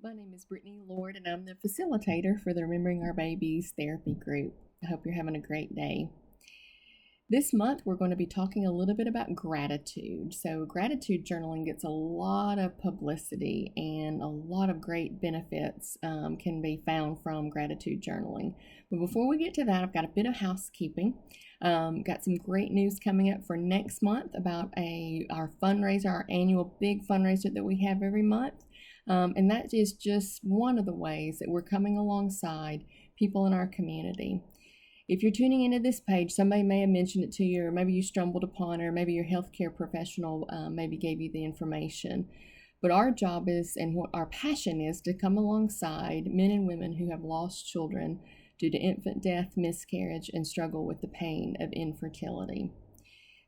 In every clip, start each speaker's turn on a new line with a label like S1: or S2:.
S1: My name is Brittany Lord, and I'm the facilitator for the Remembering Our Babies therapy group. I hope you're having a great day. This month, we're going to be talking a little bit about gratitude. So, gratitude journaling gets a lot of publicity, and a lot of great benefits can be found from gratitude journaling. But before we get to that, I've got a bit of housekeeping. Got some great news coming up for next month about our fundraiser, our annual big fundraiser that we have every month. And that is just one of the ways that we're coming alongside people in our community. If you're tuning into this page, somebody may have mentioned it to you, or maybe you stumbled upon it, or maybe your healthcare professional maybe gave you the information. But our job is, and what our passion is, to come alongside men and women who have lost children due to infant death, miscarriage, and struggle with the pain of infertility.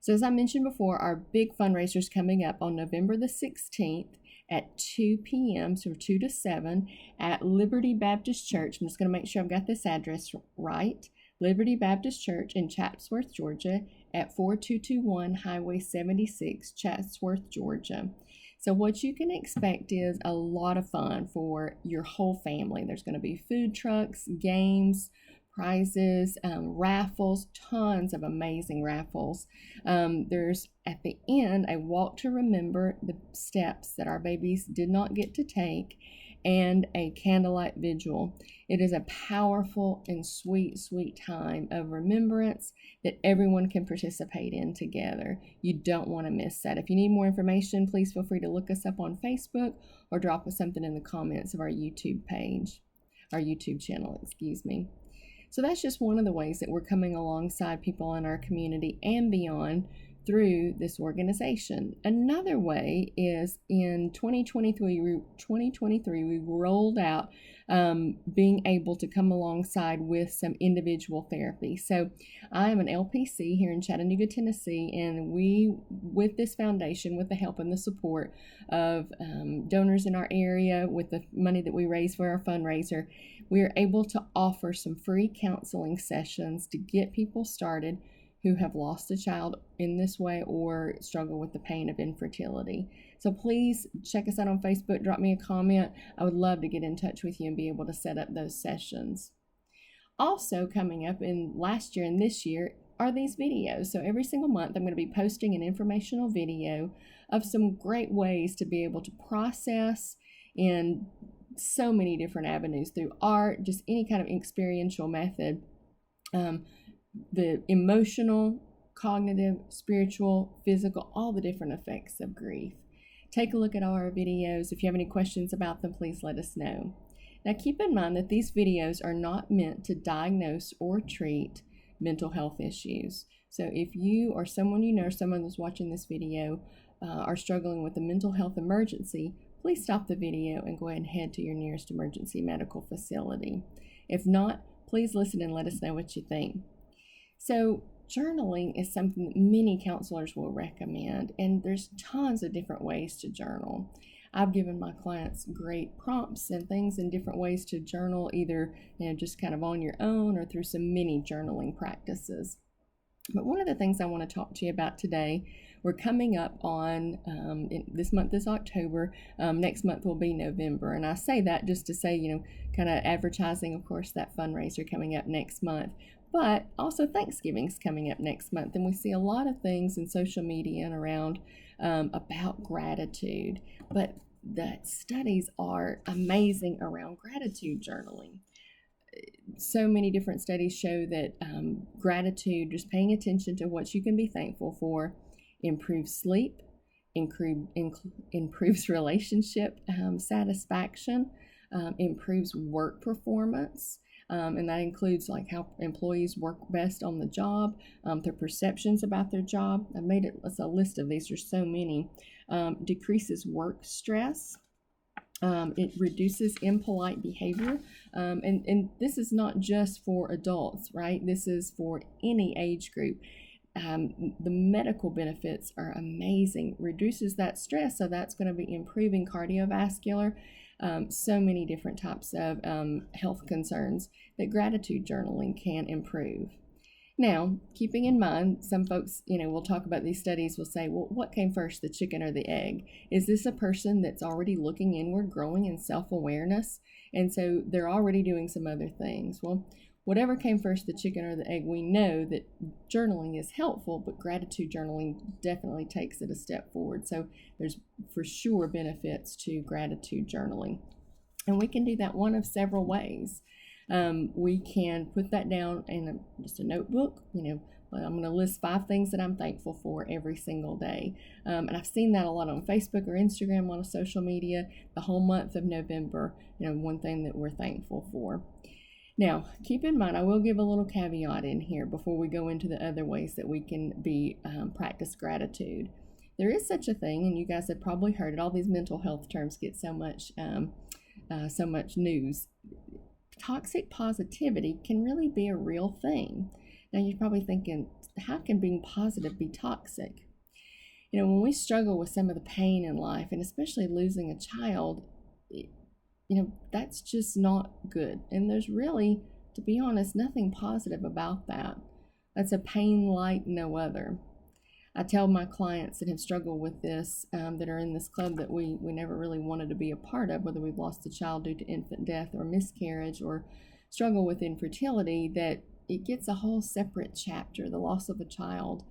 S1: So as I mentioned before, our big fundraiser is coming up on November the 16th at 2 p.m., so 2 to 7, at Liberty Baptist Church. I'm just going to make sure I've got this address right. Liberty Baptist Church in Chatsworth, Georgia at 4221 Highway 76, Chatsworth, Georgia. So what you can expect is a lot of fun for your whole family. There's going to be food trucks, games, prizes, raffles, tons of amazing raffles. There's at the end a walk to remember the steps that our babies did not get to take, and a candlelight vigil. It is a powerful and sweet, sweet time of remembrance that everyone can participate in together. You don't want to miss that. If you need more information, please feel free to look us up on Facebook or drop us something in the comments of our YouTube page, our YouTube channel, excuse me. So that's just one of the ways that we're coming alongside people in our community and beyond through this organization. Another way is in 2023, we rolled out being able to come alongside with some individual therapy. So I am an LPC here in Chattanooga, Tennessee, and we, with this foundation, with the help and the support of donors in our area, with the money that we raise for our fundraiser, we are able to offer some free counseling sessions to get people started who have lost a child in this way or struggle with the pain of infertility. So please check us out on Facebook, drop me a comment. I would love to get in touch with you and be able to set up those sessions. Also coming up in last year and this year are these videos. So every single month I'm going to be posting an informational video of some great ways to be able to process in so many different avenues through art, just any kind of experiential method. The emotional, cognitive, spiritual, physical, all the different effects of grief. Take a look at our videos. If you have any questions about them, please let us know. Now keep in mind that these videos are not meant to diagnose or treat mental health issues. So if you or someone you know, someone who's watching this video, are struggling with a mental health emergency, please stop the video and go ahead and head to your nearest emergency medical facility. If not, please listen and let us know what you think. So journaling is something that many counselors will recommend, and there's tons of different ways to journal. I've given my clients great prompts and things in different ways to journal, either just kind of on your own or through some mini journaling practices. But one of the things I want to talk to you about today, we're coming up on, this month is October, next month will be November. And I say that just to say, kind of advertising, of course, that fundraiser coming up next month. But also Thanksgiving's coming up next month. And we see a lot of things in social media and around about gratitude. But the studies are amazing around gratitude journaling. So many different studies show that gratitude, just paying attention to what you can be thankful for, improves sleep, improves relationship satisfaction, improves work performance, and that includes like how employees work best on the job, their perceptions about their job. I've made it's a list of these, there's so many. Decreases work stress. It reduces impolite behavior, and this is not just for adults, right? This is for any age group. The medical benefits are amazing. Reduces that stress, so that's going to be improving cardiovascular, so many different types of health concerns that gratitude journaling can improve. Now, keeping in mind, some folks, we'll talk about these studies, will say, well, what came first, the chicken or the egg? Is this a person that's already looking inward, growing in self-awareness? And so they're already doing some other things. Well, whatever came first, the chicken or the egg, we know that journaling is helpful, but gratitude journaling definitely takes it a step forward. So there's for sure benefits to gratitude journaling. And we can do that one of several ways. We can put that down in just a notebook. I'm going to list 5 things that I'm thankful for every single day. And I've seen that a lot on Facebook or Instagram, a lot of social media, the whole month of November, one thing that we're thankful for. Now, keep in mind, I will give a little caveat in here before we go into the other ways that we can practice gratitude. There is such a thing, and you guys have probably heard it, all these mental health terms get so much news. Toxic positivity can really be a real thing. Now you're probably thinking, how can being positive be toxic? When we struggle with some of the pain in life, and especially losing a child, that's just not good. And there's really, to be honest, nothing positive about that. That's a pain like no other. I tell my clients that have struggled with this, that are in this club that we never really wanted to be a part of, whether we've lost a child due to infant death or miscarriage or struggle with infertility, that it gets a whole separate chapter, the loss of a child,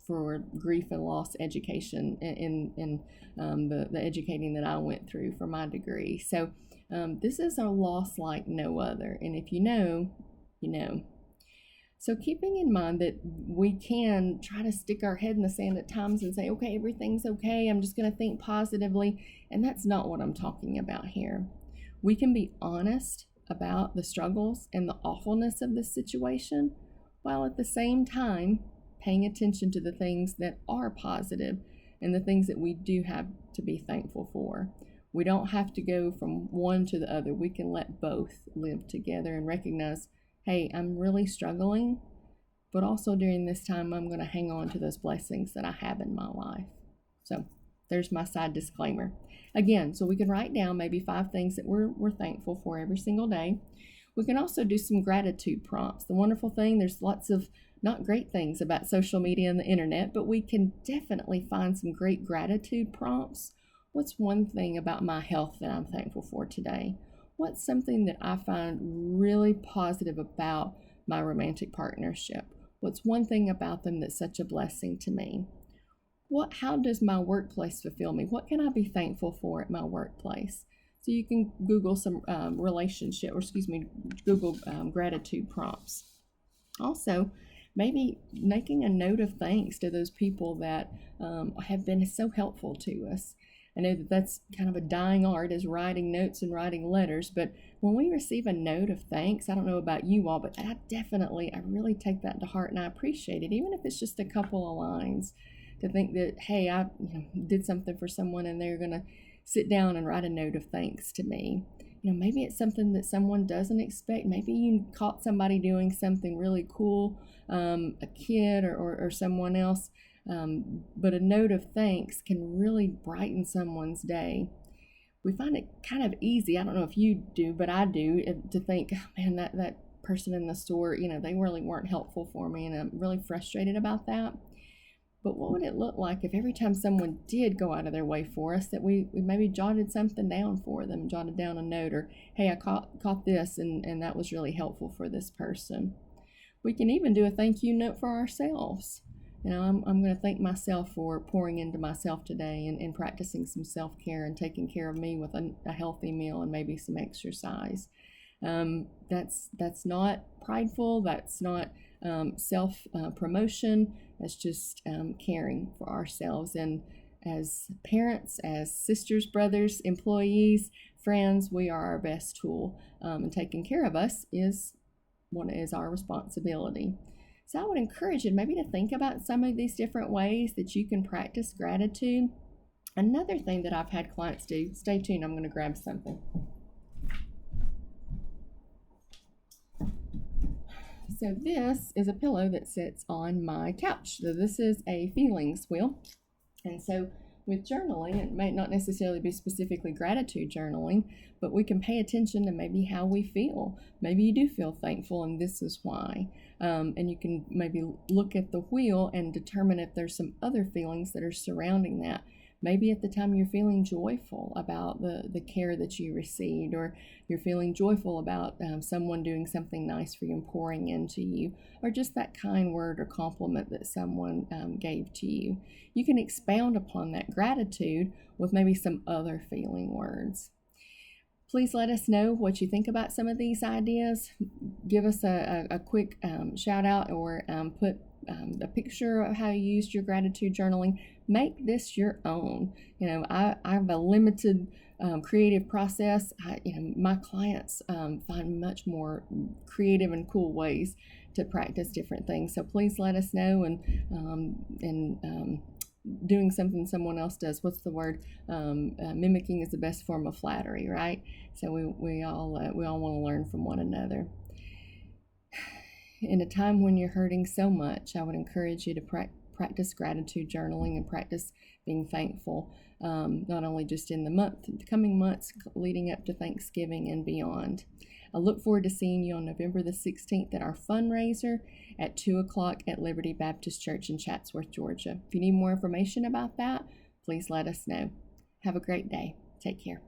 S1: for grief and loss education in the educating that I went through for my degree. So this is a loss like no other. And if you know, you know. So keeping in mind that we can try to stick our head in the sand at times and say, okay, everything's okay, I'm just going to think positively. And that's not what I'm talking about here. We can be honest about the struggles and the awfulness of this situation, while at the same time paying attention to the things that are positive and the things that we do have to be thankful for. We don't have to go from one to the other. We can let both live together and recognize, hey, I'm really struggling, but also during this time, I'm going to hang on to those blessings that I have in my life. So there's my side disclaimer. Again, so we can write down maybe 5 things that we're thankful for every single day. We can also do some gratitude prompts. The wonderful thing, there's lots of not great things about social media and the internet, but we can definitely find some great gratitude prompts. What's one thing about my health that I'm thankful for today? What's something that I find really positive about my romantic partnership? What's one thing about them that's such a blessing to me? How does my workplace fulfill me? What can I be thankful for at my workplace? So you can Google some Google gratitude prompts. Also, maybe making a note of thanks to those people that have been so helpful to us. I know that that's kind of a dying art, is writing notes and writing letters, but when we receive a note of thanks, I don't know about you all, but I really take that to heart and I appreciate it, even if it's just a couple of lines, to think that, hey, I did something for someone and they're going to sit down and write a note of thanks to me. Maybe it's something that someone doesn't expect. Maybe you caught somebody doing something really cool, a kid or someone else. But a note of thanks can really brighten someone's day. We find it kind of easy, I don't know if you do, but I do, to think, oh, man, that person in the store, they really weren't helpful for me, and I'm really frustrated about that. But what would it look like if every time someone did go out of their way for us, that we maybe jotted something down for them, jotted down a note, or, hey, I caught this, and that was really helpful for this person. We can even do a thank you note for ourselves. I'm going to thank myself for pouring into myself today and practicing some self-care and taking care of me with a healthy meal and maybe some exercise. That's not prideful. That's not self-promotion. That's just caring for ourselves. And as parents, as sisters, brothers, employees, friends, we are our best tool. And taking care of us is our responsibility. So I would encourage you maybe to think about some of these different ways that you can practice gratitude. Another thing that I've had clients do, stay tuned, I'm going to grab something. So this is a pillow that sits on my couch. So this is a feelings wheel. And so with journaling, it might not necessarily be specifically gratitude journaling, but we can pay attention to maybe how we feel. Maybe you do feel thankful, and this is why. And you can maybe look at the wheel and determine if there's some other feelings that are surrounding that. Maybe at the time you're feeling joyful about the care that you received, or you're feeling joyful about someone doing something nice for you and pouring into you, or just that kind word or compliment that someone gave to you. You can expound upon that gratitude with maybe some other feeling words. Please let us know what you think about some of these ideas. Give us a quick shout out, or put a picture of how you used your gratitude journaling. Make this your own. I have a limited creative process. My clients find much more creative and cool ways to practice different things. So please let us know, and doing something someone else does. What's the word? Mimicking is the best form of flattery, right? So we all want to learn from one another. In a time when you're hurting so much, I would encourage you to practice gratitude journaling and practice being thankful, not only just in the coming months leading up to Thanksgiving and beyond. I look forward to seeing you on November the 16th at our fundraiser at 2 o'clock at Liberty Baptist Church in Chatsworth, Georgia. If you need more information about that, please let us know. Have a great day. Take care.